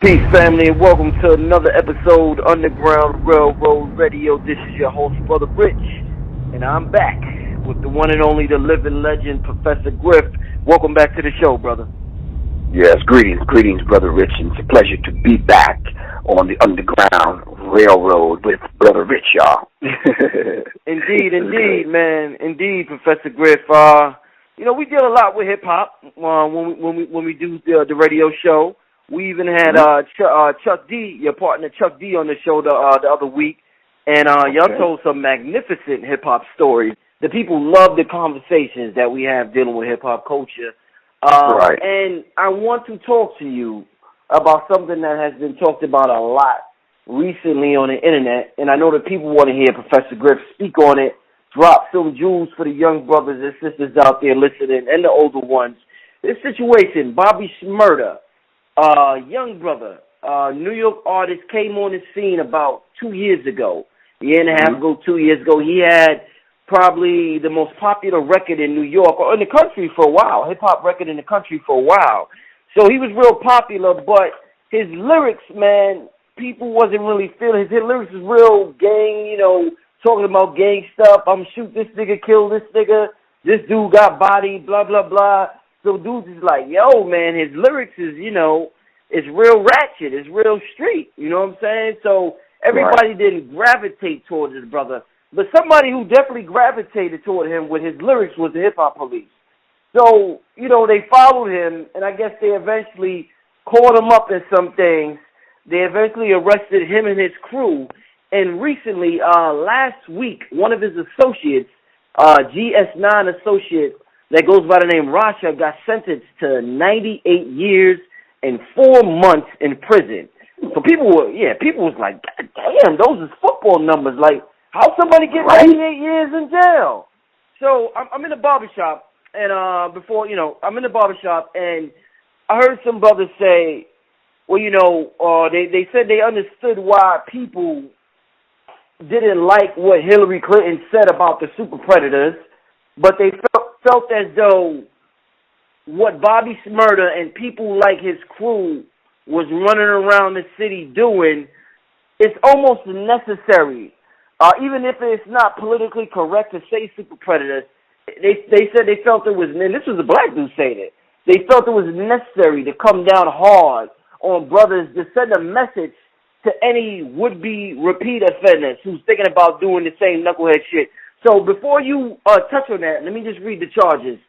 Peace, family, and welcome to another episode Underground Railroad Radio. This is your host, Brother Rich, and I'm back with the one and only, the living legend, Professor Griff. Welcome back to the show, brother. Yes, greetings, Brother Rich, and it's a pleasure to be back on the Underground Railroad with Brother Rich, y'all. Indeed, man. Indeed, Professor Griff. We deal a lot with hip-hop when we do the radio show. We even had Chuck D, your partner Chuck D, on the show the other week, and y'all told some magnificent hip-hop stories. The people love the conversations that we have dealing with hip-hop culture. Right. And I want to talk to you about something that has been talked about a lot recently on the internet, and I know that people want to hear Professor Griff speak on it, drop some jewels for the young brothers and sisters out there listening, and the older ones. This situation, Bobby Shmurda, young brother, New York artist, came on the scene about 2 years ago, a year and a half ago, 2 years ago. He had probably the most popular record in New York, or in the country for a while, hip-hop record in the country for a while. So he was real popular, but his lyrics, man, people wasn't really feeling. His lyrics was real gang, talking about gang stuff. I'm shoot this nigga, kill this nigga, this dude got body, blah, blah, blah. So dudes is like, yo, man, his lyrics is, it's real ratchet. It's real street. You know what I'm saying? So everybody didn't gravitate towards his brother. But somebody who definitely gravitated toward him with his lyrics was the hip-hop police. So, they followed him, and I guess they eventually caught him up in some things. They eventually arrested him and his crew. And recently, last week, one of his associates, GS9 associate, that goes by the name Rasha, got sentenced to 98 years and 4 months in prison. So people was like, God damn, those is football numbers. Like, how somebody get 98 years in jail? So I'm in the barbershop, and I'm in the barbershop, and I heard some brothers say, well, they said they understood why people didn't like what Hillary Clinton said about the super predators, but they felt as though what Bobby Shmurda and people like his crew was running around the city doing is almost necessary. Even if it's not politically correct to say super predators, they said they felt it was, and this was a black dude saying it, they felt it was necessary to come down hard on brothers to send a message to any would-be repeat offenders who's thinking about doing the same knucklehead shit. So before you touch on that, let me just read the charges.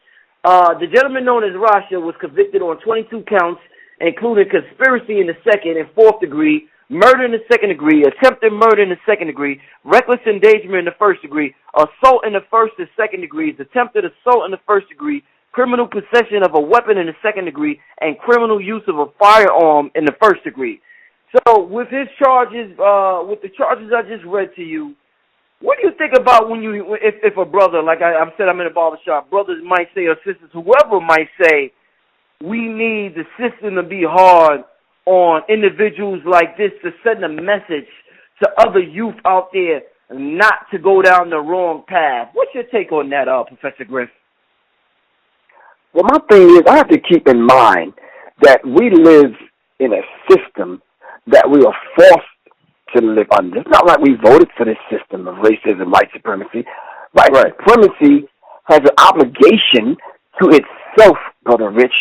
The gentleman known as Rasha was convicted on 22 counts, including conspiracy in the second and fourth degree, murder in the second degree, attempted murder in the second degree, reckless endangerment in the first degree, assault in the first and second degrees, attempted assault in the first degree, criminal possession of a weapon in the second degree, and criminal use of a firearm in the first degree. So with his charges, with the charges I just read to you, what do you think about if a brother, like I said, I'm in a barbershop, brothers might say, or sisters, whoever might say, we need the system to be hard on individuals like this to send a message to other youth out there not to go down the wrong path. What's your take on that, Professor Griff? Well, my thing is, I have to keep in mind that we live in a system that we are forced to live under. It's not like we voted for this system of racism, white supremacy. White supremacy has an obligation to itself, Brother Rich,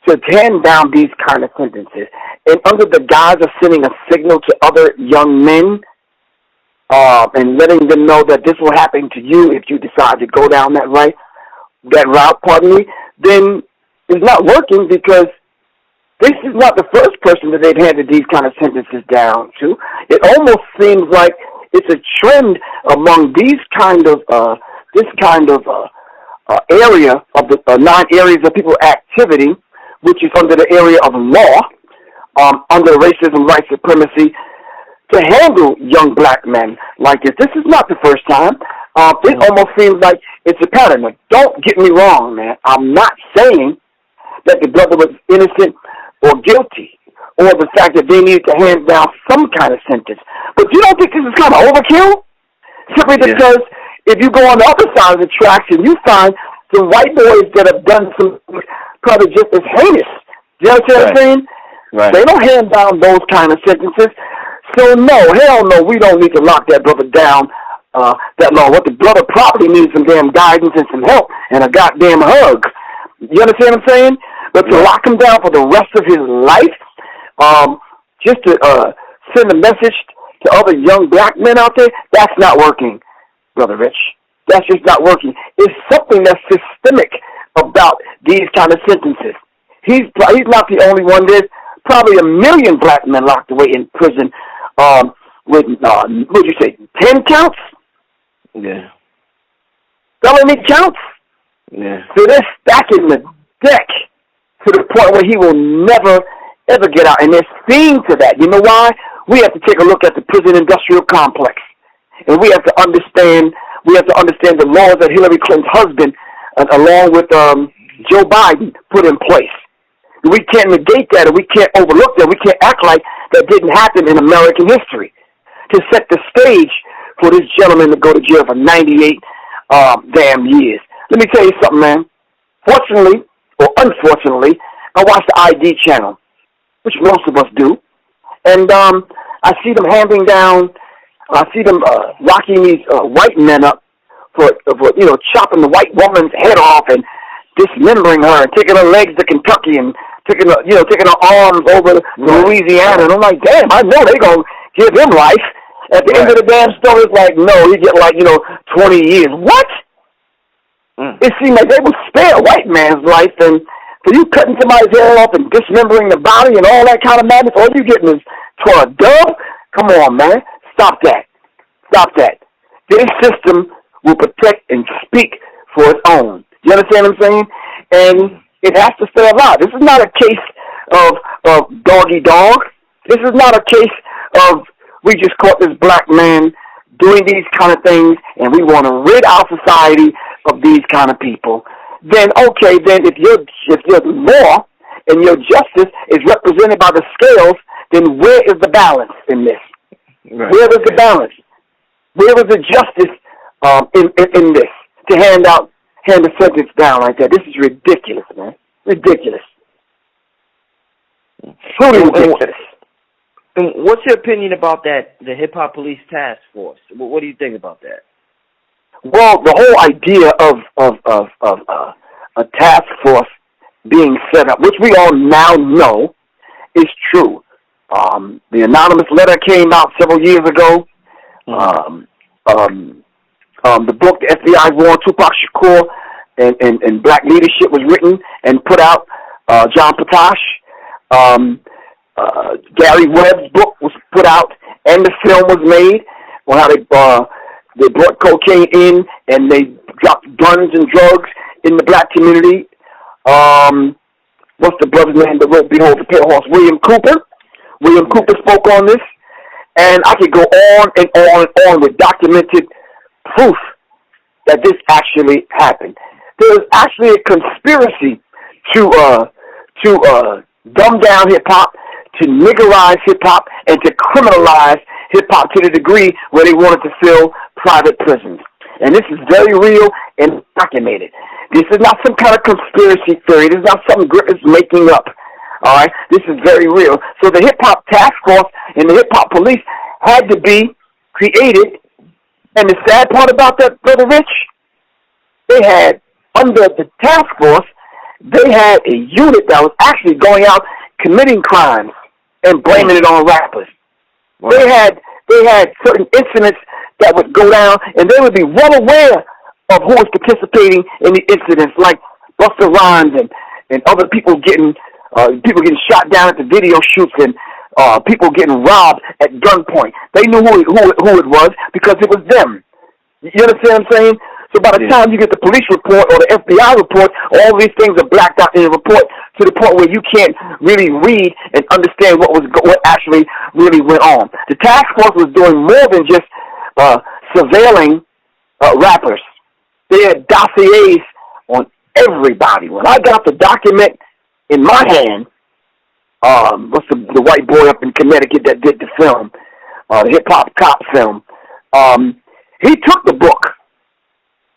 to hand down these kind of sentences. And under the guise of sending a signal to other young men and letting them know that this will happen to you if you decide to go down that route, then it's not working, because this is not the first person that they've handed these kind of sentences down to. It almost seems like it's a trend among these area of the 9 areas of people activity, which is under the area of law, under racism, white supremacy, to handle young black men like this. This is not the first time. It almost seems like it's a pattern. Now, don't get me wrong, man. I'm not saying that the brother was innocent or guilty, or the fact that they needed to hand down some kind of sentence. But you don't think this is kind of overkill? Simply because if you go on the other side of the tracks and you find some white boys that have done some probably just as heinous. You know what I'm saying? Right. They don't hand down those kind of sentences. So, no, hell no, we don't need to lock that brother down that long. What the brother probably needs some damn guidance and some help and a goddamn hug. You understand what I'm saying? But to lock him down for the rest of his life, just to send a message to other young black men out there, that's not working, Brother Rich. That's just not working. It's something that's systemic about these kind of sentences. He's not the only one. There's probably 1 million black men locked away in prison with, what'd you say, 10 counts? Yeah. Felony counts? Yeah. So they're stacking the deck to the point where he will never, ever get out. And there's theme to that. You know why? We have to take a look at the prison industrial complex. And we have to understand the laws that Hillary Clinton's husband, along with Joe Biden, put in place. We can't negate that, and we can't overlook that. We can't act like that didn't happen in American history. To set the stage for this gentleman to go to jail for 98 damn years. Let me tell you something, man. Fortunately, or unfortunately, I watch the ID channel, which most of us do. And I see them handing down, I see them locking these white men up for chopping the white woman's head off and dismembering her and taking her legs to Kentucky and taking her arms over to Louisiana. And I'm like, damn, I know they're going to give him life. At the end of the damn story, it's like, no, he get 20 years. What? It seemed like they would spare a white man's life, and for you cutting somebody's head off and dismembering the body and all that kind of madness, all you getting is for a dub? Come on, man. Stop that. Stop that. This system will protect and speak for its own. You understand what I'm saying? And it has to stay alive. This is not a case of doggy dog. This is not a case of we just caught this black man doing these kind of things and we want to rid our society of these kind of people. Then, okay, then if your law and your justice is represented by the scales, then where is the balance in this? Right. Where is the balance? Where is the justice in this to hand the sentence down like that? This is ridiculous, man. Ridiculous. Truly ridiculous. And what's your opinion about that, the Hip Hop Police Task Force? What do you think about that? Well, the whole idea of a task force being set up, which we all now know is true. The anonymous letter came out several years ago. The book, The FBI War on Tupac Shakur and Black Leadership was written and put out. John Potash. Gary Webb's book was put out, and the film was made on how they brought cocaine in and they dropped guns and drugs in the black community. What's the brother's name that wrote Behold the Pale Horse? William Cooper. William Cooper spoke on this, and I could go on and on and on with documented proof that this actually happened. There was actually a conspiracy to dumb down hip-hop, to niggerize hip-hop, and to criminalize hip-hop to the degree where they wanted to fill private prisons. And this is very real and documented. This is not some kind of conspiracy theory. This is not something Griff is making up. All right? This is very real. So the hip-hop task force and the hip-hop police had to be created. And the sad part about that, Brother Rich, they had, under the task force, they had a unit that was actually going out committing crimes and blaming it on rappers. Wow. They had certain incidents that would go down, and they would be well aware of who was participating in the incidents, like Busta Rhymes and other people getting shot down at the video shoots and people getting robbed at gunpoint. They knew who it was because it was them. You understand what I'm saying? So by the time you get the police report or the FBI report, all these things are blacked out in the report to the point where you can't really read and understand what actually really went on. The task force was doing more than just surveilling rappers. They had dossiers on everybody. When I got the document in my hand, what's the white boy up in Connecticut that did the film, the hip-hop cop film, he took the book.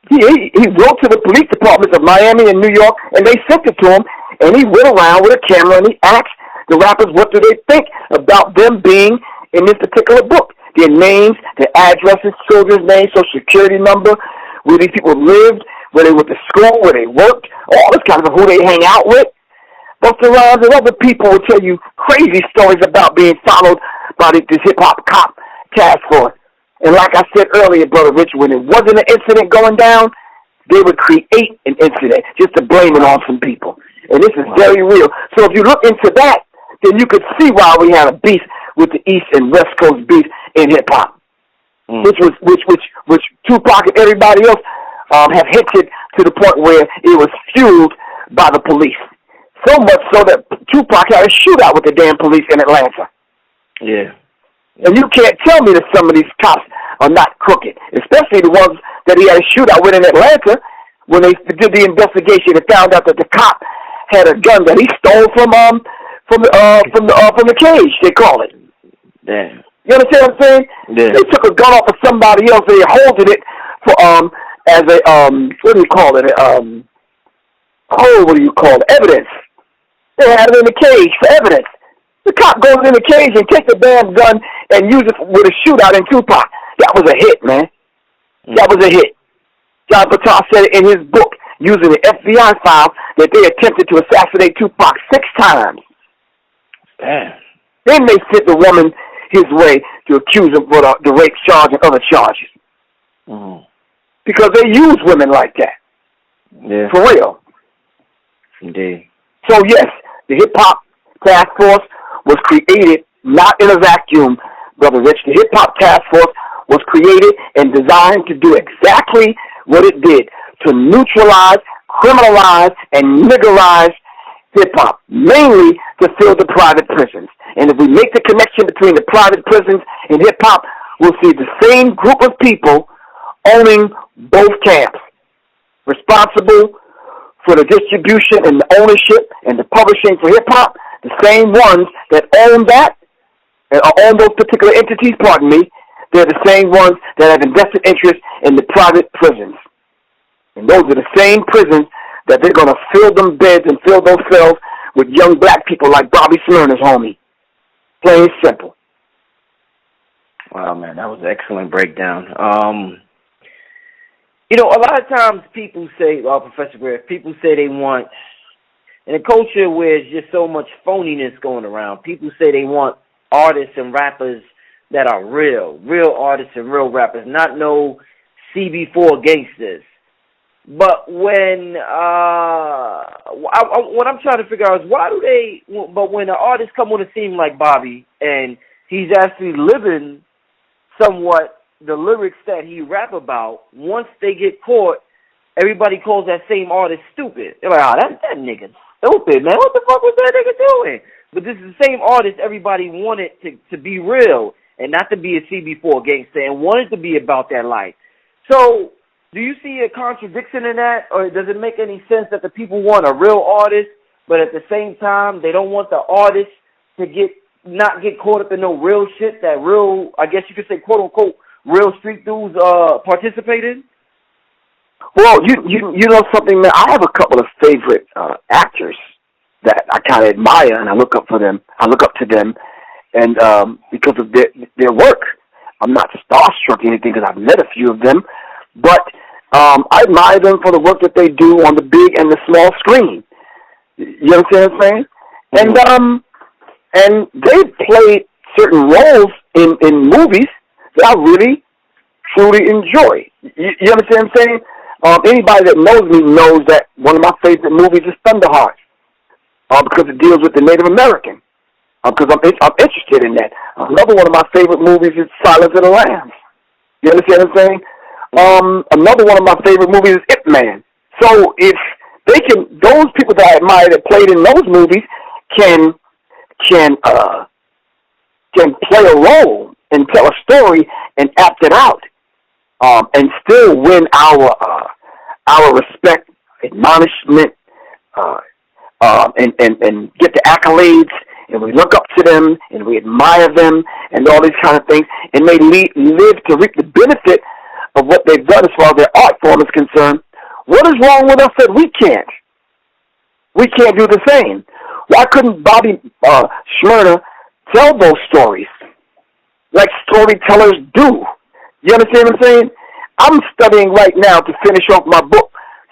He wrote to the police departments of Miami and New York, and they sent it to him, and he went around with a camera, and he asked the rappers, what do they think about them being in this particular book? Their names, their addresses, children's names, social security number, where these people lived, where they went to school, where they worked, all this kind of who they hang out with. Busta Rhymes and other people will tell you crazy stories about being followed by this hip-hop cop task force. And like I said earlier, Brother Rich, when it wasn't an incident going down, they would create an incident just to blame it on some people. And this is very real. So if you look into that, then you could see why we had a beef with the East and West Coast beef in hip-hop, which Tupac and everybody else have hinted to the point where it was fueled by the police. So much so that Tupac had a shootout with the damn police in Atlanta. Yeah. And you can't tell me that some of these cops are not crooked, especially the ones that he had a shootout with in Atlanta when they did the investigation and found out that the cop had a gun that he stole from the cage, they call it. Yeah. You understand what I'm saying? Yeah. They took a gun off of somebody else and they holding it for as a what do you call it? Evidence. They had it in the cage for evidence. The cop goes in the cage and takes the damn gun and uses it with a shootout in Tupac. That was a hit, man. That was a hit. John Patar said it in his book, using the FBI file, that they attempted to assassinate Tupac 6 times. Damn. Then they sent the woman his way to accuse him for the rape charge and other charges. Mm-hmm. Because they use women like that. Yeah. For real. Indeed. So, yes, the hip-hop task force was created not in a vacuum, Brother Rich. The hip-hop task force was created and designed to do exactly what it did, to neutralize, criminalize, and niggerize hip-hop, mainly to fill the private prisons. And if we make the connection between the private prisons and hip-hop, we'll see the same group of people owning both camps, responsible for the distribution and the ownership and the publishing for hip-hop, the same ones that own that, own those particular entities, they're the same ones that have invested interest in the private prisons. And those are the same prisons that they're going to fill them beds and fill those cells with young black people like Bobby Smyrna's homie. Plain and simple. Wow, man, that was an excellent breakdown. You know, a lot of times people say, Professor Griff, people say they want, in a culture where there's just so much phoniness going around, people say they want artists and rappers that are real artists and real rappers, not no CB4 gangsters. But when what I'm trying to figure out is but when an artist come on the scene like Bobby and he's actually living somewhat the lyrics that he rap about, once they get caught, everybody calls that same artist stupid. They're like, that's that nigga stupid, man. What the fuck was that nigga doing? But this is the same artist everybody wanted to be real and not to be a CB4 gangster and wanted to be about that life. So do you see a contradiction in that, or does it make any sense that the people want a real artist, but at the same time they don't want the artist to not get caught up in no real shit that real, I guess you could say, quote unquote, real street dudes participate in? Well, you know something, man. I have a couple of favorite actors that I kind of admire, and I look up to them, and because of their work. I'm not starstruck or anything because I've met a few of them, but I admire them for the work that they do on the big and the small screen. You understand what I'm saying? Mm-hmm. And they've played certain roles in movies that I really, truly enjoy. You understand what I'm saying? Anybody that knows me knows that one of my favorite movies is Thunderheart, because it deals with the Native American, because I'm interested in that. Another one of my favorite movies is Silence of the Lambs. You understand what I'm saying? Another one of my favorite movies is Ip Man. So if they can, those people that I admire that played in those movies can play a role and tell a story and act it out, and still win our respect, admonishment, and get the accolades, and we look up to them and we admire them and all these kind of things, and they live to reap the benefit of what they've done as far as their art form is concerned. What is wrong with us that we can't? We can't do the same. Why couldn't Bobby Shmurda tell those stories like storytellers do? You understand what I'm saying? I'm studying right now to finish off my book,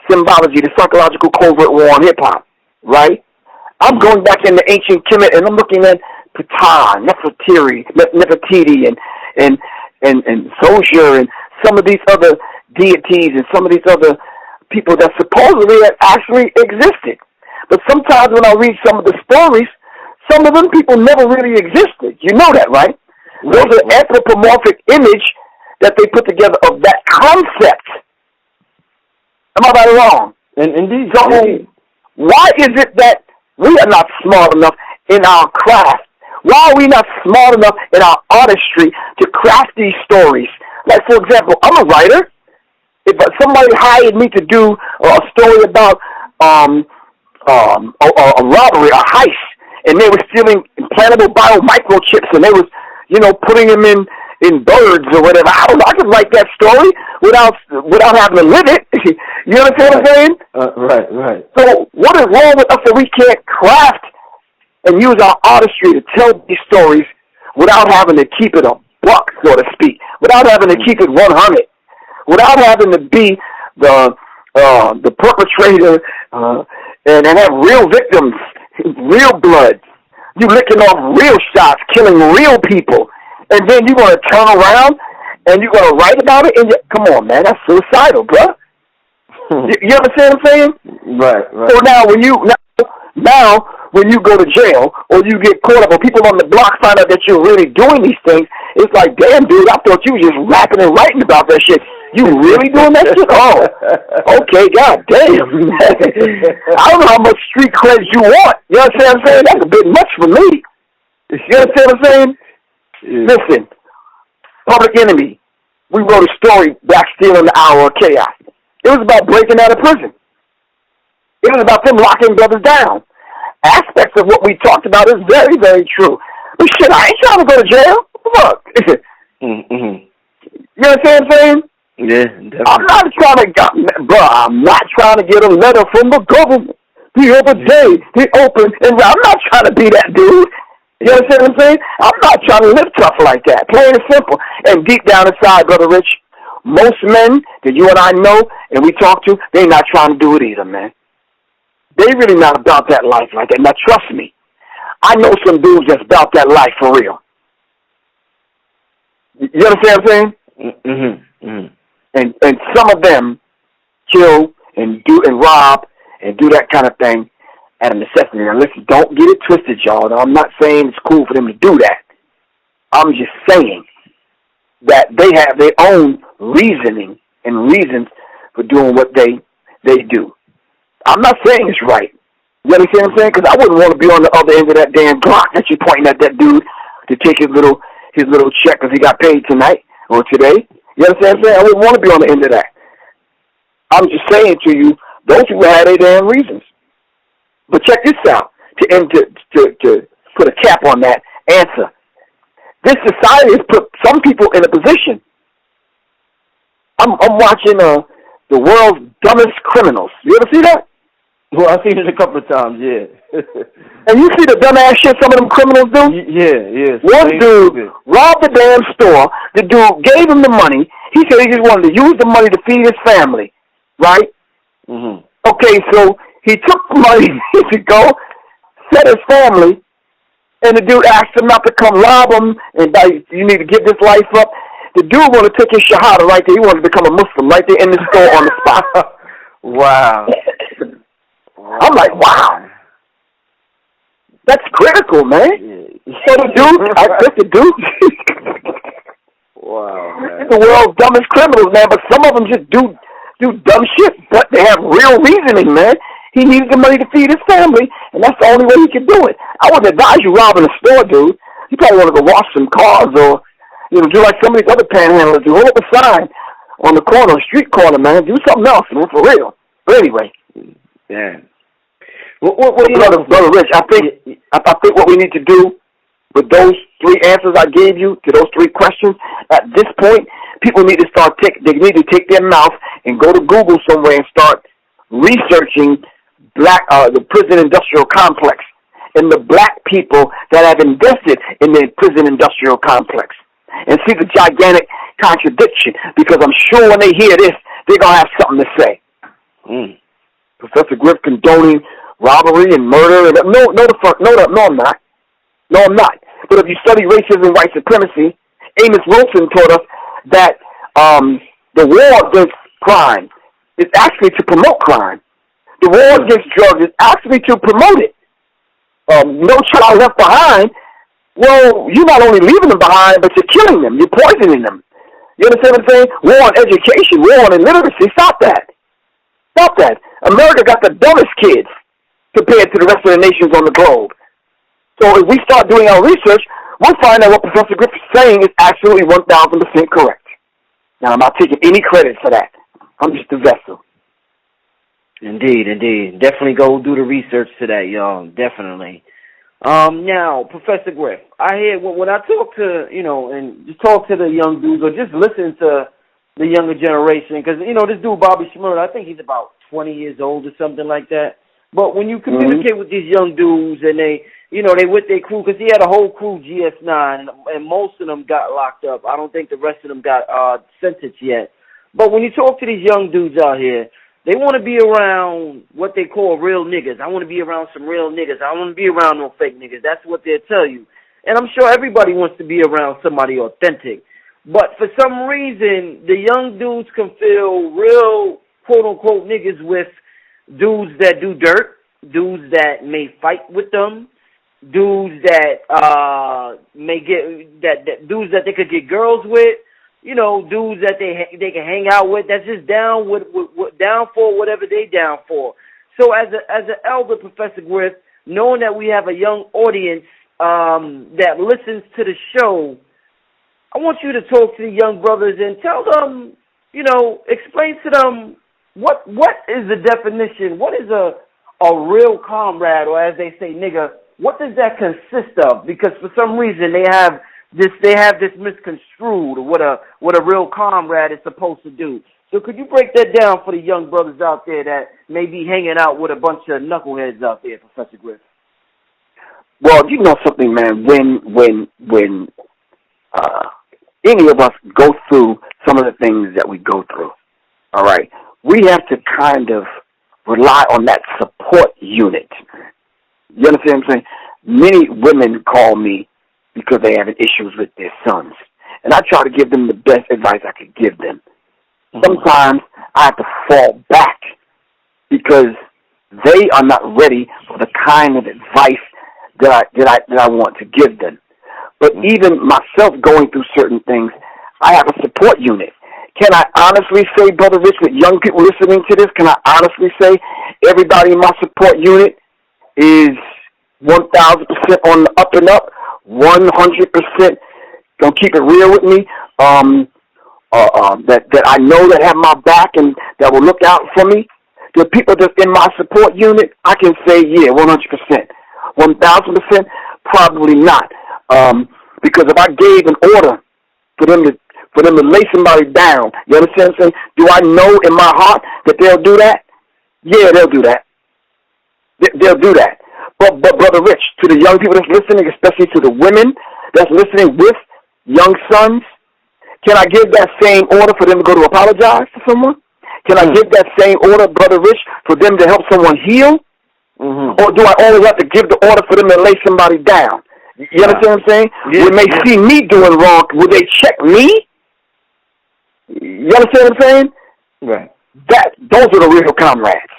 Symbology, the Psychological Covert War on Hip-Hop, right? I'm going back into ancient Kemet, and I'm looking at Ptah, Nefertiti, and Sozier, and some of these other deities, and some of these other people that supposedly have actually existed. But sometimes when I read some of the stories, some of them people never really existed. You know that, right? Those are anthropomorphic image that they put together of that concept. Am I right or wrong? And indeed. So why is it that we are not smart enough in our craft? Why are we not smart enough in our artistry to craft these stories? Like, for example, I'm a writer. If somebody hired me to do a story about a robbery, a heist, and they were stealing implantable biomicrochips, and they was, putting them in birds or whatever. I don't know. I could write that story without having to live it. You understand what I'm saying? Right. So what is wrong with us that we can't craft and use our artistry to tell these stories without having to keep it a buck, so to speak, without having to keep it 100, without having to be the perpetrator and have real victims, real blood. You licking off real shots, killing real people, and then you're going to turn around and you're going to write about it? And come on, man, that's suicidal, bro. You understand what I'm saying? Right. So now when you go to jail or you get caught up or people on the block find out that you're really doing these things, it's like, damn, dude, I thought you were just rapping and writing about that shit. You really doing that shit? Oh, okay, god damn. I don't know how much street cred you want. You understand what I'm saying? That's a bit much for me. You understand what I'm saying? Yeah. Listen, Public Enemy, we wrote a story, Black Steel in the Hour of Chaos. It was about breaking out of prison. It was about them locking brothers down. Aspects of what we talked about is very, very true. But shit, I ain't trying to go to jail. Fuck. Mm-hmm. You understand what I'm saying? Yeah, definitely. I'm not trying to get a letter from the government the other day. He opened, and I'm not trying to be that dude. You understand what I'm saying? I'm not trying to live tough like that. Plain and simple. And deep down inside, Brother Rich, most men that you and I know and we talk to, they not trying to do it either, man. They really not about that life like that. Now, trust me, I know some dudes that's about that life for real. You understand what I'm saying? Mm-hmm. Mm-hmm. And some of them kill and rob and do that kind of thing out of necessity. Now, listen, don't get it twisted, y'all. Now, I'm not saying it's cool for them to do that. I'm just saying that they have their own reasoning and reasons for doing what they do. I'm not saying it's right. You understand what I'm saying? Because I wouldn't want to be on the other end of that damn Glock that you're pointing at that dude to take his little check because he got paid tonight or today. You understand what I'm saying? I wouldn't want to be on the end of that. I'm just saying to you, those people had their damn reasons. But check this out, to put a cap on that answer. This society has put some people in a position. I'm watching the world's dumbest criminals. You ever see that? Well, I've seen it a couple of times, yeah. And you see the dumbass shit some of them criminals do? Yeah. One dude robbed the damn store. The dude gave him the money. He said he just wanted to use the money to feed his family, right? Mm-hmm. Okay, so he took the money to go set his family, and the dude asked him not to come rob him, and you need to give this life up. The dude wanted to take his shahada right there. He wanted to become a Muslim right there in the store on the spot. Wow. I'm like, wow. That's critical, man. Yeah. So the dude, wow, man. the world's dumbest criminals, man, but some of them just do dumb shit, but they have real reasoning, man. He needed the money to feed his family, and that's the only way he could do it. I wouldn't advise you robbing a store, dude. You probably want to go wash some cars or, do like some of these other panhandlers do. Hold up a sign on the corner, street corner, man. Do something else, man, for real. But anyway. Yeah. Brother Rich, I think what we need to do with those three answers I gave you to those three questions, at this point, people need to they need to take their mouth and go to Google somewhere and start researching the prison industrial complex in the black people that have invested in the prison industrial complex and see the gigantic contradiction, because I'm sure when they hear this, they're going to have something to say. Professor Griff condoning robbery and murder. No, I'm not. No, I'm not. But if you study racism and white supremacy, Amos Wilson taught us that the war against crime is actually to promote crime. The war against drugs is actually to promote it. No Child Left Behind, well, you're not only leaving them behind, but you're killing them. You're poisoning them. You understand what I'm saying? War on education, war on illiteracy. Stop that. Stop that. America got the dumbest kids compared to the rest of the nations on the globe. So if we start doing our research, we'll find out what Professor Griff is saying is absolutely 1,000% correct. Now, I'm not taking any credit for that. I'm just a vessel. Indeed, indeed. Definitely go do the research to that, y'all. Definitely. Now, Professor Griff, I hear when I talk to, and just talk to the young dudes or just listen to the younger generation, because, this dude, Bobby Shmurda, I think he's about 20 years old or something like that. But when you communicate with these young dudes and they with their crew, because he had a whole crew, GS9, and most of them got locked up. I don't think the rest of them got sentenced yet. But when you talk to these young dudes out here, they want to be around what they call real niggas. I want to be around some real niggas. I don't want to be around no fake niggas. That's what they'll tell you. And I'm sure everybody wants to be around somebody authentic. But for some reason, the young dudes can feel real, quote-unquote, niggas with dudes that do dirt, dudes that may fight with them, dudes that dudes that they could get girls with, dudes that they can hang out with. That's just down for whatever they down for. So as an elder, Professor Griff, knowing that we have a young audience that listens to the show, I want you to talk to the young brothers and tell them, explain to them what is the definition, what is a real comrade, or as they say, nigga, what does that consist of? Because for some reason they have this misconstrued of what a real comrade is supposed to do. So could you break that down for the young brothers out there that may be hanging out with a bunch of knuckleheads out there, Professor Griff? Well, you know something, man. When any of us go through some of the things that we go through, all right, we have to kind of rely on that support unit. You understand what I'm saying? Many women call me because they have issues with their sons, and I try to give them the best advice I could give them. Sometimes I have to fall back because they are not ready for the kind of advice that I want to give them. But even myself going through certain things, I have a support unit. Can I honestly say, Brother Rich, with young people listening to this, can I honestly say everybody in my support unit is 1,000% on the up and up, 100% gonna keep it real with me, that I know that have my back and that will look out for me? The people that's in my support unit, I can say, yeah, 100%. 1,000%, probably not. Because if I gave an order for them to lay somebody down, you understand what I'm saying? Do I know in my heart that they'll do that? Yeah, they'll do that. They'll do that. But Brother Rich, to the young people that's listening, especially to the women that's listening with young sons, can I give that same order for them to go to apologize to someone? Can I give that same order, Brother Rich, for them to help someone heal? Or do I only have to give the order for them to lay somebody down? You understand what I'm saying? Yeah. When they see me doing wrong, will they check me? You understand what I'm saying? Right. Those are the real comrades.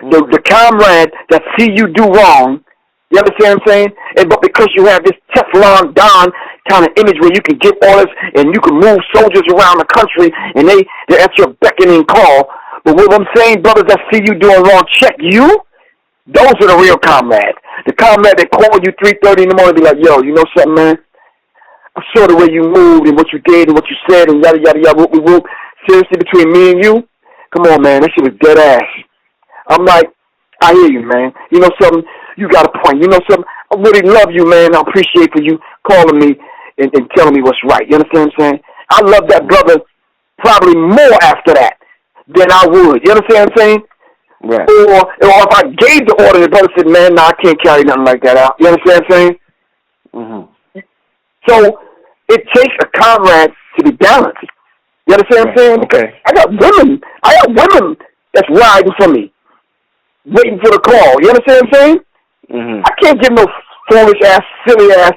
The comrade that see you do wrong, you understand what I'm saying? But because you have this Teflon Don kind of image where you can give orders and you can move soldiers around the country and they're at your beckoning call. But what I'm saying, brothers that see you doing wrong, check you. Those are the real comrades. The comrade that call you 3:30 in the morning and be like, yo, you know something, man? I saw the way you moved and what you did and what you said and yada, yada, yada, whoop. Seriously, between me and you, come on, man, that shit was dead ass. I'm like, I hear you, man. You know something? You got a point. You know something? I really love you, man. I appreciate for you calling me and telling me what's right. You understand what I'm saying? I love that brother probably more after that than I would. You understand what I'm saying? Right. Or if I gave the order, the brother said, man, I can't carry nothing like that out. You understand what I'm saying? Mm-hmm. So it takes a comrade to be balanced. You understand what I'm saying? Okay. I got women that's riding for me, waiting for the call. You understand what I'm saying? Mm-hmm. I can't give no foolish-ass, silly-ass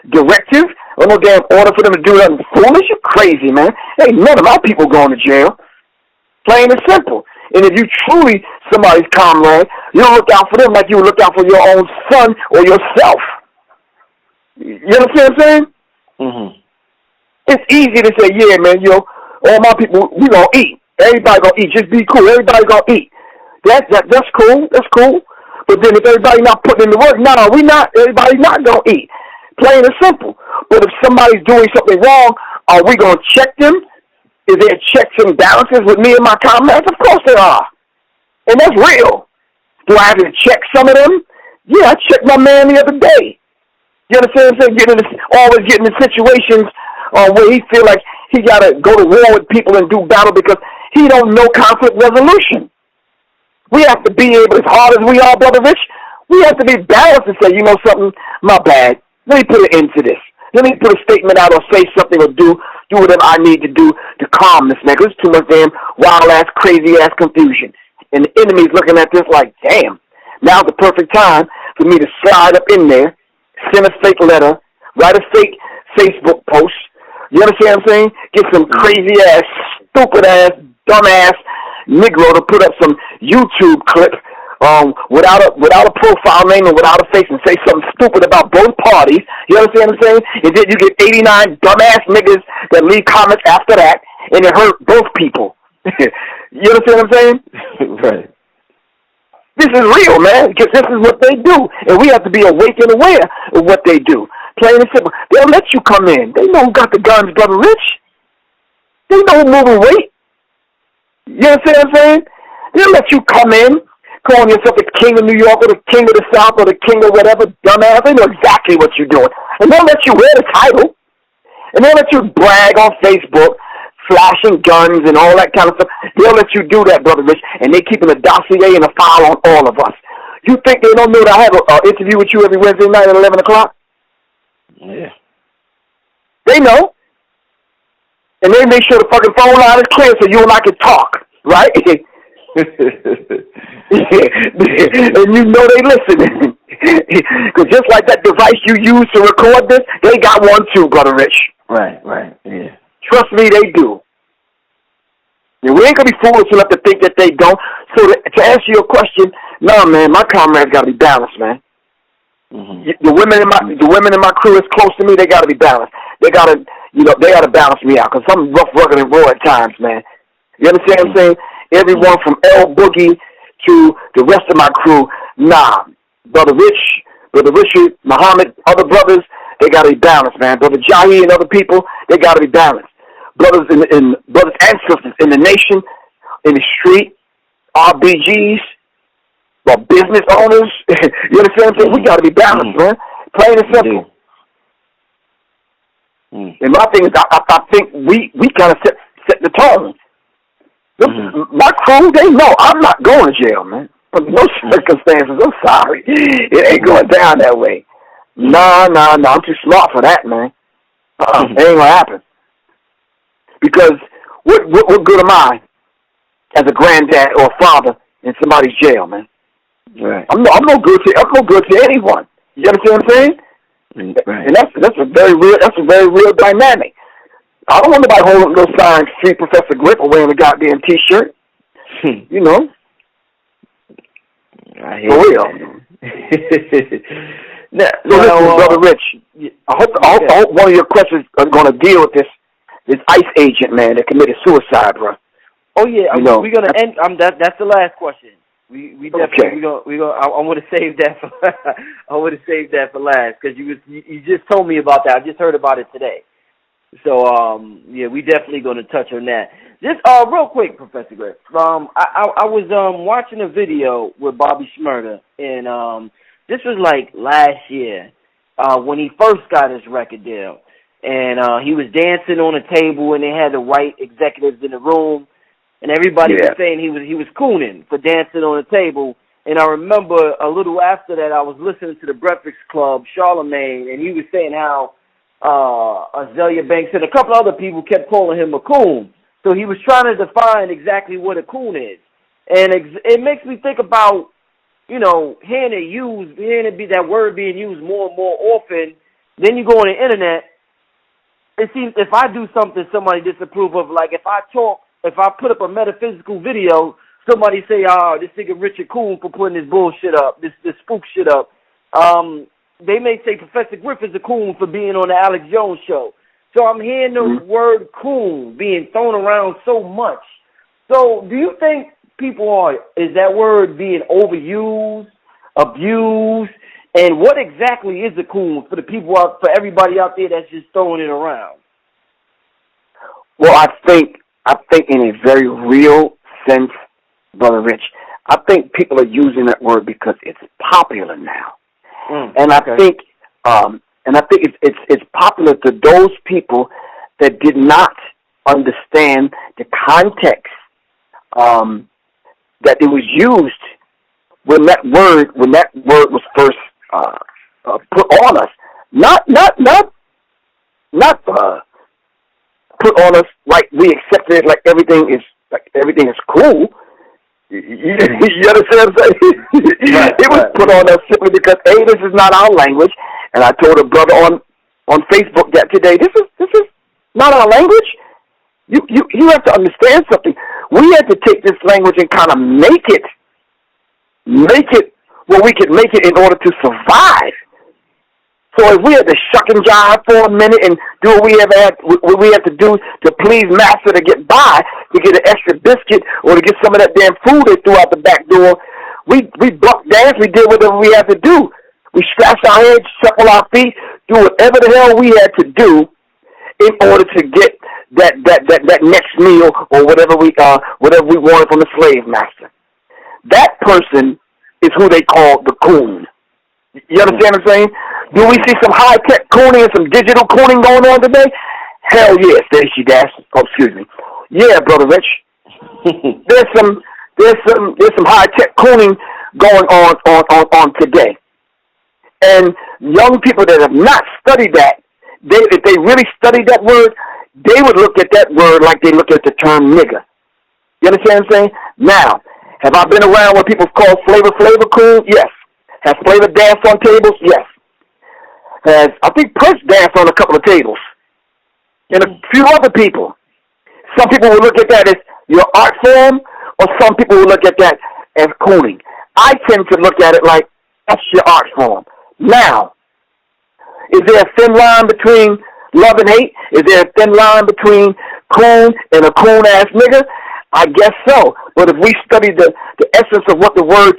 directive or no damn order for them to do nothing foolish. You're crazy, man. Ain't none of my people going to jail. Plain and simple. And if you truly somebody's comrade, you'll look out for them like you would look out for your own son or yourself. You understand what I'm saying? Mm-hmm. It's easy to say, yeah, man, all my people, we gonna eat. Everybody gonna eat. Just be cool. Everybody gonna eat. That's cool. That's cool. But then if everybody not putting in the work, no, we not. Everybody not gonna eat. Plain and simple. But if somebody's doing something wrong, are we gonna check them? Is there checks and balances with me and my comrades? Of course there are. And that's real. Do I have to check some of them? Yeah, I checked my man the other day. You understand what I'm saying? Always getting in situations where he feel like he got to go to war with people and do battle because he don't know conflict resolution. We have to be able, as hard as we are, Brother Rich, we have to be balanced and say, you know something, my bad. Let me put an end to this. Let me put a statement out or say something or do whatever I need to do to calm this man. Because it's too much damn wild-ass, crazy-ass confusion. And the enemy's looking at this like, damn, now's the perfect time for me to slide up in there, send a fake letter, write a fake Facebook post. You understand what I'm saying? Get some crazy-ass, stupid-ass, dumb-ass Negro to put up some YouTube clip without a profile name and without a face and say something stupid about both parties. You understand what I'm saying? And then you get 89 dumbass niggas that leave comments after that, and it hurt both people. You understand what I'm saying? Right. This is real, man, because this is what they do, and we have to be awake and aware of what they do. Plain and simple. They'll let you come in. They know who got the guns, Brother Rich. They know who moving weight. You understand what I'm saying? They'll let you come in, calling yourself the king of New York or the king of the South or the king of whatever, dumbass. They know exactly what you're doing. And they'll let you wear the title. And they'll let you brag on Facebook, flashing guns and all that kind of stuff. They'll let you do that, Brother Rich. And they're keeping a dossier and a file on all of us. You think they don't know that I have an interview with you every Wednesday night at 11 o'clock? Yeah. They know. And they make sure the fucking phone line is clear so you and I can talk, right? And you know they listening. Because just like that device you use to record this, they got one too, Brother Rich. Right, yeah. Trust me, they do. And we ain't going to be foolish enough to think that they don't. So to answer your question, no, man, my comrades got to be balanced, man. Mm-hmm. The women in my crew is close to me. They got to be balanced. They got to, they got to balance me out because I'm rough, rugged, and raw at times, man. You understand what I'm saying? Everyone from L Boogie to the rest of my crew, nah. Brother Richard, Muhammad, other brothers, they got to be balanced, man. Brother Jahi and other people, they got to be balanced. Brothers and sisters in the nation, in the street, RBGs, or business owners. You understand what I'm saying? We got to be balanced, man. Plain and simple. And my thing is, I think we kind of set the tone. My crew, they know I'm not going to jail, man. Under no circumstances. I'm sorry. It ain't going down that way. Nah. I'm too smart for that, man. It ain't going to happen. Because what good am I as a granddad or a father in somebody's jail, man? Right. I'm no good to anyone. You understand what I'm saying? Right. And that's a very real dynamic. I don't want nobody holding those signs, "Free Professor Griff," or wearing a goddamn T-shirt. You know. I hear for real. Listen, Brother Rich. I hope one of your questions are going to deal with this ICE agent, man, that committed suicide, bro. Oh yeah, we're gonna end. That's the last question. We definitely I want to save that for last because you just told me about that. I just heard about it today. So we definitely going to touch on that. Just real quick, Professor Griff. I was watching a video with Bobby Shmurda, and this was like last year when he first got his record deal, and he was dancing on a table, and they had the white executives in the room, and everybody was saying he was cooning for dancing on the table. And I remember a little after that, I was listening to the Breakfast Club, Charlemagne, and he was saying how Azalea Banks and a couple other people kept calling him a coon. So he was trying to define exactly what a coon is. And it makes me think about, you know, hearing that word being used more and more often. Then you go on the internet. It seems if I do something somebody disapprove of, like if I put up a metaphysical video, somebody say, this nigga Richard Coon for putting this bullshit up, this spook shit up. They may say Professor Griff is a coon for being on the Alex Jones show. So I'm hearing the word coon being thrown around so much. So do you think is that word being overused, abused? And what exactly is a coon for for everybody out there that's just throwing it around? Well, I think in a very real sense, Brother Rich, I think people are using that word because it's popular now, and I think it's popular to those people that did not understand the context that it was used when that word was first put on us. Not put on us like we accepted it, like everything is cool. You understand what I'm saying? Right, it was put on us simply because this is not our language. And I told a brother on Facebook that today, this is not our language. You have to understand something. We have to take this language and kind of make it where we can make it in order to survive. So if we had to shuck and jive for a minute and do what we have to do to please master to get by, to get an extra biscuit or to get some of that damn food they threw out the back door, we buck dance, we did whatever we had to do. We scratched our heads, shuffle our feet, do whatever the hell we had to do in order to get that next meal or whatever we wanted from the slave master. That person is who they call the coon. You understand what I'm saying? Do we see some high-tech cooning and some digital cooning going on today? Hell yes, there she dash. Oh, excuse me. Yeah, Brother Rich. There's some high-tech cooning going on today. And young people that have not studied that, if they really studied that word, they would look at that word like they look at the term nigger. You understand what I'm saying? Now, have I been around where people call Flavor cool? Yes. Has Flavor danced on tables? Yes. I think Prince danced on a couple of tables. And a few other people. Some people will look at that as your art form, or some people will look at that as cooning. I tend to look at it like, that's your art form. Now, is there a thin line between love and hate? Is there a thin line between coon and a coon-ass nigger? I guess so. But if we study the essence of what the word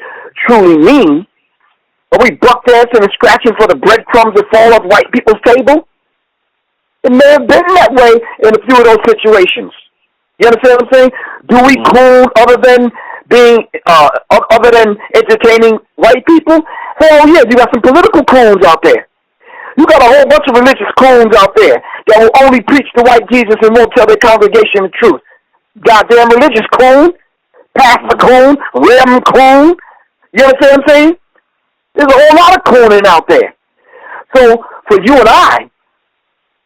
truly means, are we buck dancing and scratching for the breadcrumbs that fall off white people's table? It may have been that way in a few of those situations. You understand what I'm saying? Do we coon other than entertaining white people? Hell yeah, you got some political coons out there. You got a whole bunch of religious coons out there that will only preach the white Jesus and won't tell their congregation the truth. Goddamn religious coon, pastor coon, reverend coon. You understand what I'm saying? There's a whole lot of cooning out there. So for you and I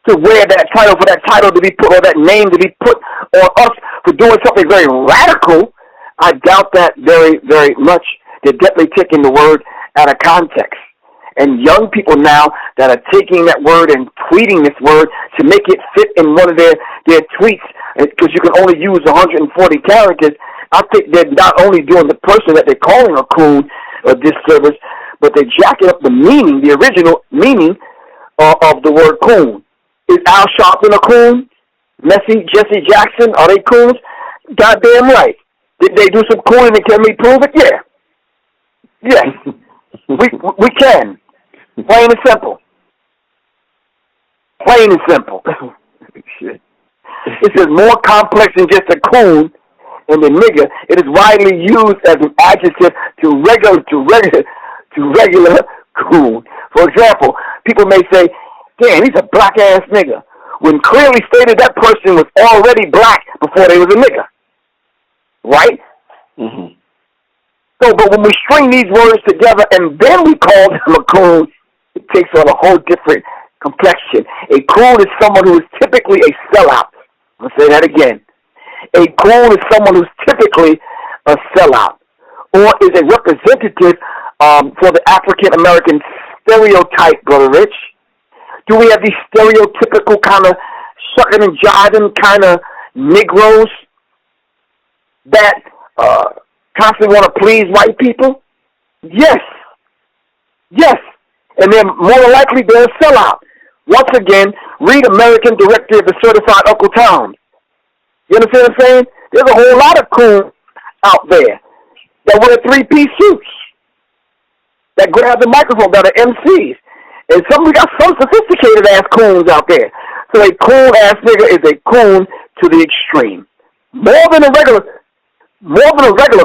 to wear that title, for that title to be put, or that name to be put on us for doing something very radical, I doubt that very, very much. They're definitely taking the word out of context. And young people now that are taking that word and tweeting this word to make it fit in one of their tweets, because you can only use 140 characters, I think they're not only doing the person that they're calling a coon a disservice, but they're jacking up the meaning, the original meaning of the word coon. Is Al Sharpton a coon? Jesse Jackson, are they coons? Goddamn right. Did they do some cooning and can we prove it? Yeah. Yeah. we can. Plain and simple. Plain and simple. Shit. This is more complex than just a coon and the nigger. It is widely used as an adjective to regular coon. For example, people may say, damn, he's a black-ass nigger, when clearly stated that person was already black before they was a nigger. right? Mm-hmm. So, but when we string these words together and then we call them a coon, it takes on a whole different complexion. A coon is someone who is typically a sellout. I'm going to say that again. A coon is someone who's typically a sellout or is a representative for the African-American stereotype, Brother Rich. Do we have these stereotypical kind of shucking and jiving kind of Negroes that constantly want to please white people? Yes. Yes. And then more than likely they're a sellout. Once again, read American Directory of the Certified Uncle Tom. You understand what I'm saying? There's a whole lot of coons out there that wear three-piece suits, that grab the microphone, that are MCs. And we got some sophisticated-ass coons out there. So a coon-ass nigga is a coon to the extreme. More than a regular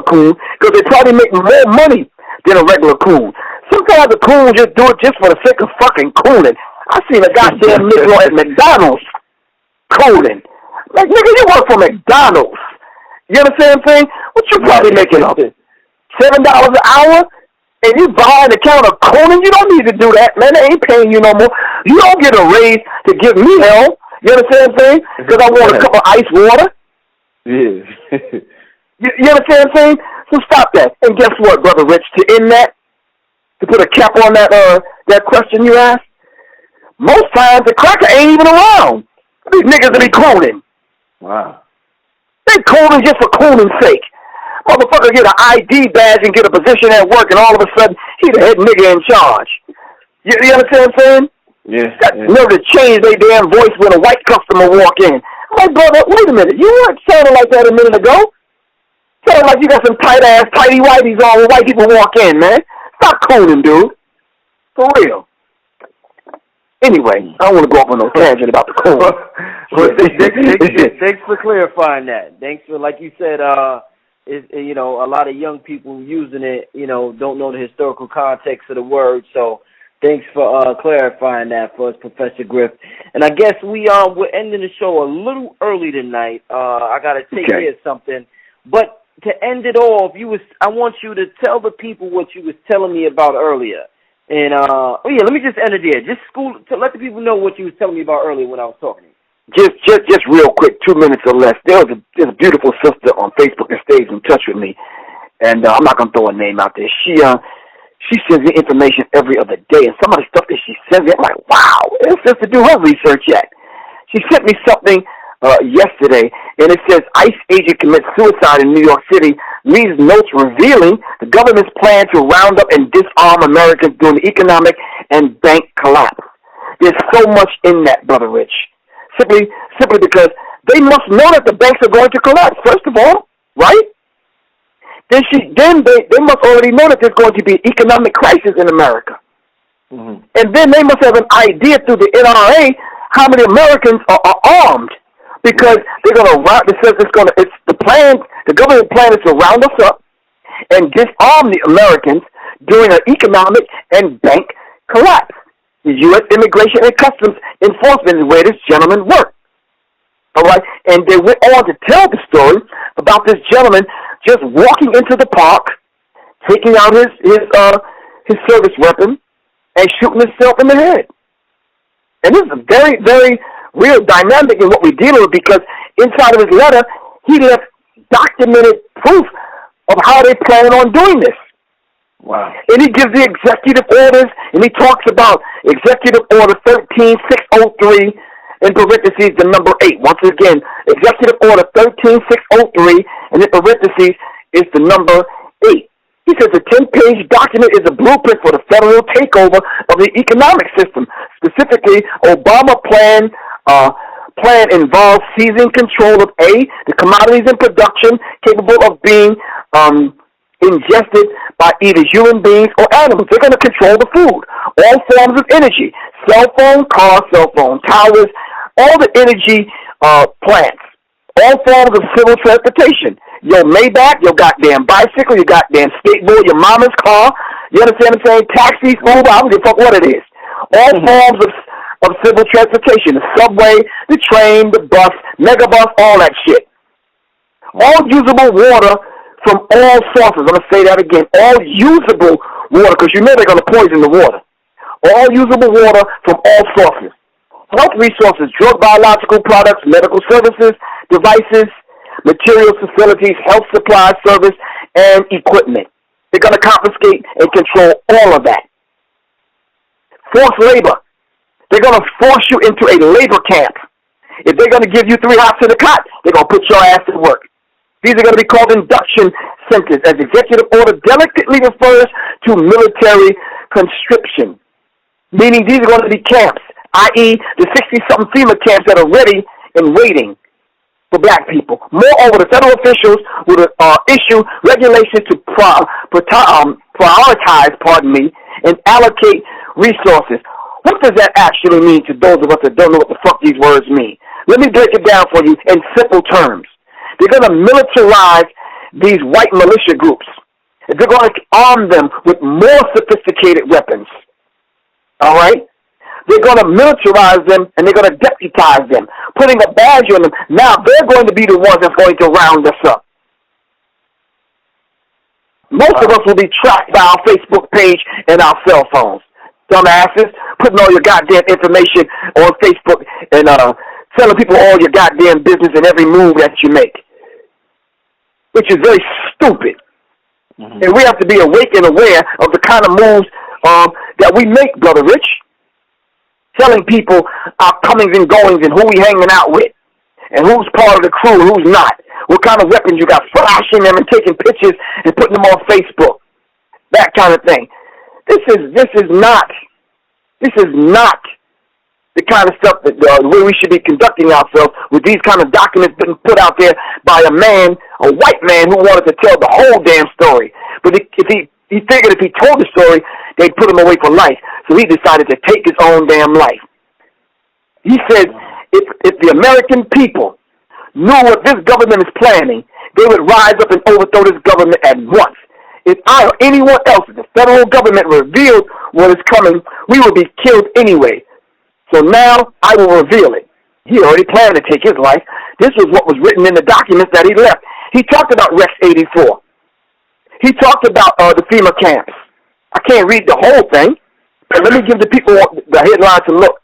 coon, because they probably make more money than a regular coon. Sometimes the coons just do it just for the sake of fucking cooning. I seen a goddamn Negro at McDonald's cooning. Like, nigga, you work for McDonald's. You understand what I'm saying? What you probably making up? $7 an hour? And you behind the counter cooning? You don't need to do that, man. They ain't paying you no more. You don't get a raise to give me hell. You understand what I'm saying? Because I want a cup of ice water. Yeah. You understand what I'm saying? So stop that. And guess what, Brother Rich? To end that, to put a cap on that question you asked, most times the cracker ain't even around. These niggas that be cooning. Wow. They cooning just for cooning's sake. Motherfucker get an ID badge and get a position at work, and all of a sudden, he the head nigga in charge. You understand what I'm saying? Yeah. You know, to change their damn voice when a white customer walk in. I'm like, brother, wait a minute. You weren't sounding like that a minute ago. Sounding like you got some tight-ass, tighty-whities on when white people walk in, man. Stop cooning, dude. For real. Anyway, I don't want to go off on no tangent about the coon. Well, thanks for clarifying that. Thanks for, like you said, you know, a lot of young people using it, you know, don't know the historical context of the word. So thanks for clarifying that for us, Professor Griff. And I guess we're ending the show a little early tonight. I got to take care of something. But to end it off, I want you to tell the people what you was telling me about earlier. And, let me just end it there. To let the people know what you was telling me about earlier when I was talking to you. Just real quick, 2 minutes or less. There's a beautiful sister on Facebook that stays in touch with me, and I'm not gonna throw a name out there. She sends me information every other day, and some of the stuff that she sends me, I'm like, wow, this sister do her research yet. She sent me something yesterday, and it says ICE agent commits suicide in New York City, leaves notes revealing the government's plan to round up and disarm Americans during the economic and bank collapse. There's so much in that, Brother Rich. Simply because they must know that the banks are going to collapse, first of all, right? Then they must already know that there's going to be an economic crisis in America. Mm-hmm. And then they must have an idea through the NRA how many Americans are armed. Because they're going to the government plan is to round us up and disarm the Americans during an economic and bank collapse. The U.S. Immigration and Customs Enforcement is where this gentleman worked. All right? And they went on to tell the story about this gentleman just walking into the park, taking out his service weapon, and shooting himself in the head. And this is a very, very real dynamic in what we're dealing with, because inside of his letter, he left documented proof of how they plan on doing this. Wow. And he gives the executive orders, and he talks about Executive Order 13603, in parentheses, the number 8. Once again, Executive Order 13603, and in parentheses is the number 8. He says the 10-page document is a blueprint for the federal takeover of the economic system. Specifically, Obama plan involves seizing control of the commodities in production capable of being ingested by either human beings or animals. They're going to control the food. All forms of energy, cell phone, cars, cell phone towers, all the energy plants, all forms of civil transportation. Your Maybach, your goddamn bicycle, your goddamn skateboard, your mama's car. You understand what I'm saying? Taxis, Uber, I don't give a fuck what it is. All forms of civil transportation. The subway, the train, the bus, megabus, all that shit. All usable water from all sources. I'm going to say that again. All usable water, because you know they're going to poison the water. All usable water from all sources. Health resources, drug, biological products, medical services, devices, materials, facilities, health supply service, and equipment. They're going to confiscate and control all of that. Forced labor. They're going to force you into a labor camp. If they're going to give you 3 hots to the cot, they're going to put your ass to work. These are going to be called induction centers, as executive order delicately refers to military conscription, meaning these are going to be camps, i.e. the 60-something FEMA camps that are ready and waiting for black people. Moreover, the federal officials will issue regulations to prioritize, and allocate resources. What does that actually mean to those of us that don't know what the fuck these words mean? Let me break it down for you in simple terms. They're going to militarize these white militia groups. They're going to arm them with more sophisticated weapons. All right? They're going to militarize them, and they're going to deputize them, putting a badge on them. Now, they're going to be the ones that's going to round us up. Most of us will be tracked by our Facebook page and our cell phones. Dumbasses, putting all your goddamn information on Facebook and telling people all your goddamn business and every move that you make, which is very stupid. Mm-hmm. And we have to be awake and aware of the kind of moves that we make, Brother Rich. Telling people our comings and goings and who we hanging out with and who's part of the crew and who's not. What kind of weapons you got, flashing them and taking pictures and putting them on Facebook. That kind of thing. This is not the kind of stuff that the way we should be conducting ourselves with these kind of documents being put out there by a white man who wanted to tell the whole damn story. But if he figured if he told the story, they'd put him away for life. So he decided to take his own damn life. He said if the American people knew what this government is planning, they would rise up and overthrow this government at once. If I or anyone else, if the federal government revealed what is coming, we will be killed anyway. So now I will reveal it. He already planned to take his life. This was what was written in the documents that he left. He talked about Rex 84. He talked about the FEMA camps. I can't read the whole thing, but let me give the people the headline to look.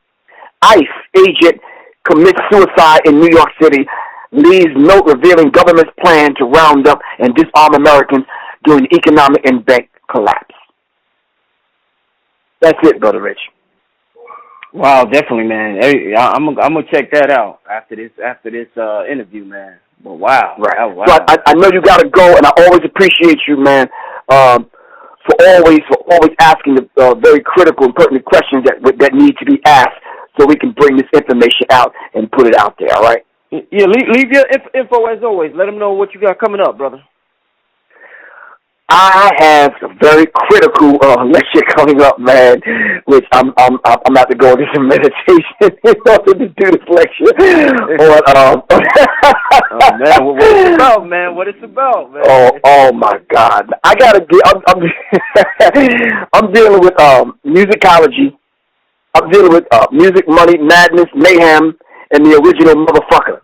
ICE agent commits suicide in New York City, leaves note revealing government's plan to round up and disarm Americans during the economic and bank collapse. That's it, Brother Rich. Wow, definitely, man. Hey, I'm gonna check that out after this interview, man. But wow, right? Oh, wow. So I know you gotta go, and I always appreciate you, man, for always asking the very critical and pertinent questions that need to be asked, so we can bring this information out and put it out there. All right? Yeah, leave your info as always. Let them know what you got coming up, brother. I have a very critical lecture coming up, man, which I'm about to go into some meditation in order to do this lecture. But, oh, man, what it's about, man? What it's about, man? Oh my God! I gotta get. I'm dealing with musicology. I'm dealing with music, money, madness, mayhem, and the original motherfucker.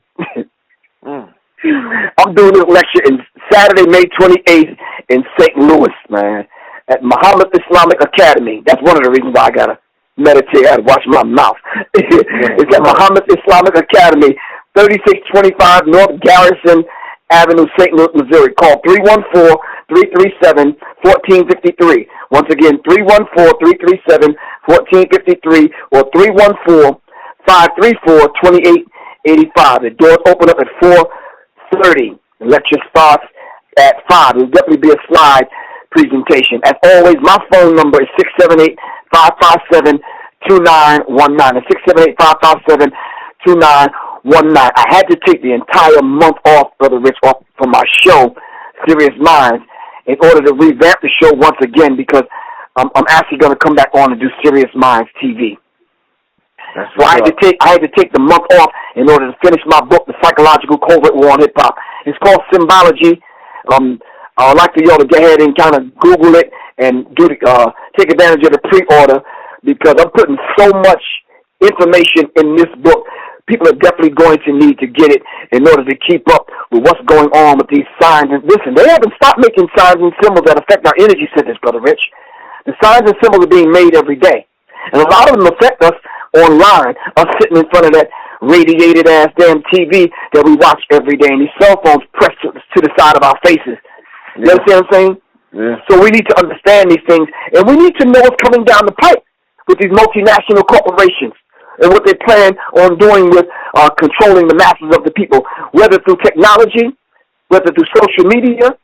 I'm doing this lecture in Saturday, May 28th in St. Louis, man, at Muhammad Islamic Academy. That's one of the reasons why I gotta meditate. I gotta watch my mouth. It's at Muhammad Islamic Academy, 3625 North Garrison Avenue, St. Louis, Missouri. Call 314-337-1453. Once again, 314-337-1453 or 314-534-2885. The doors open up at 4:30. The lecture starts at 5. It will definitely be a slide presentation. As always, my phone number is 678-557-2919. It's 678-557-2919. I had to take the entire month off, Brother Rich, off from my show, Serious Minds, in order to revamp the show once again, because I'm actually going to come back on and do Serious Minds TV. So I had to take the month off in order to finish my book, The Psychological Covert War on Hip Hop. It's called Symbology. I would like for y'all to go ahead and kind of Google it and take advantage of the pre-order, because I'm putting so much information in this book. people are definitely going to need to get it in order to keep up with what's going on with these signs. And listen, they haven't stopped making signs and symbols that affect our energy centers, Brother Rich. The signs and symbols are being made every day. And a lot of them affect us online, us sitting in front of that radiated-ass damn TV that we watch every day, and these cell phones pressed to the side of our faces. You understand what I'm saying? Yeah. So we need to understand these things, and we need to know what's coming down the pipe with these multinational corporations and what they plan on doing with controlling the masses of the people, whether through technology, whether through social media,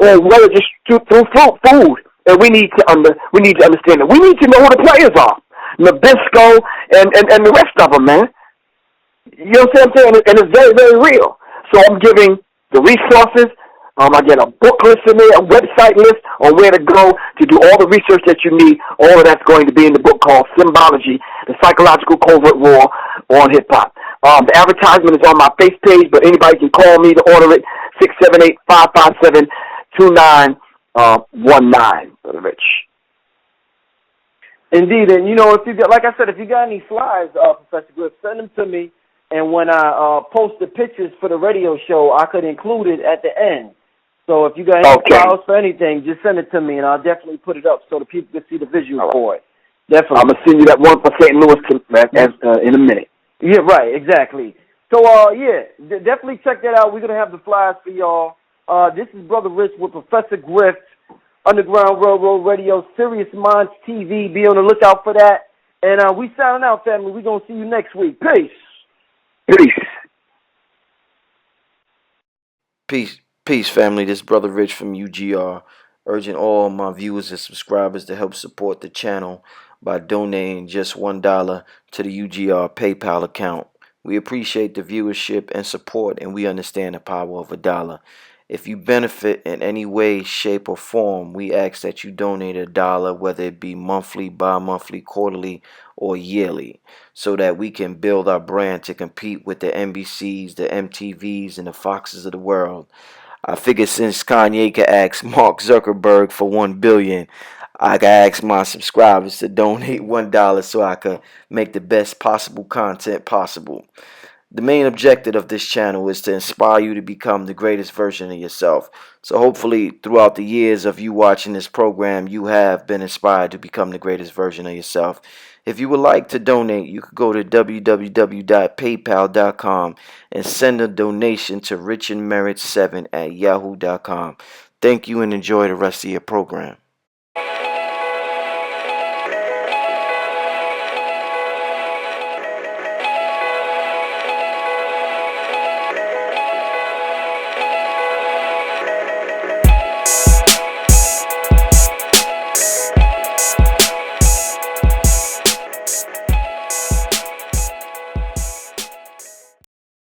or whether just through food. And we need to understand that. We need to know who the players are, Nabisco and the rest of them, man. You know what I'm saying? And it's very, very real. So I'm giving the resources. I get a book list in there, a website list on where to go to do all the research that you need. All of that's going to be in the book called Symbology, the Psychological Covert War on Hip-Hop. The advertisement is on my face page, but anybody can call me to order it, 678-557-2919, Brother Rich. Indeed, and if you got, like I said, if you got any flyers, Professor Griff, send them to me, and when I post the pictures for the radio show, I could include it at the end. So if you got any flyers for anything, just send it to me, and I'll definitely put it up so the people can see the visual for it. Definitely. I'm going to send you that one for St. Louis in a minute. Yeah, right, exactly. So, definitely check that out. We're going to have the flyers for y'all. This is Brother Rich with Professor Griff, Underground Railroad Radio, Serious Minds TV. Be on the lookout for that. And we signing out, family. We're going to see you next week. Peace. Peace, family. This is Brother Rich from UGR, urging all my viewers and subscribers to help support the channel by donating just $1 to the UGR PayPal account. We appreciate the viewership and support, and we understand the power of $1. If you benefit in any way, shape, or form, we ask that you donate $1, whether it be monthly, bi-monthly, quarterly, or yearly, so that we can build our brand to compete with the NBCs, the MTVs, and the Foxes of the world. I figured since Kanye could ask Mark Zuckerberg for $1 billion, I could ask my subscribers to donate $1 so I could make the best possible content possible. The main objective of this channel is to inspire you to become the greatest version of yourself. So hopefully throughout the years of you watching this program, you have been inspired to become the greatest version of yourself. If you would like to donate, you could go to www.paypal.com and send a donation to richandmerit7@yahoo.com. Thank you and enjoy the rest of your program.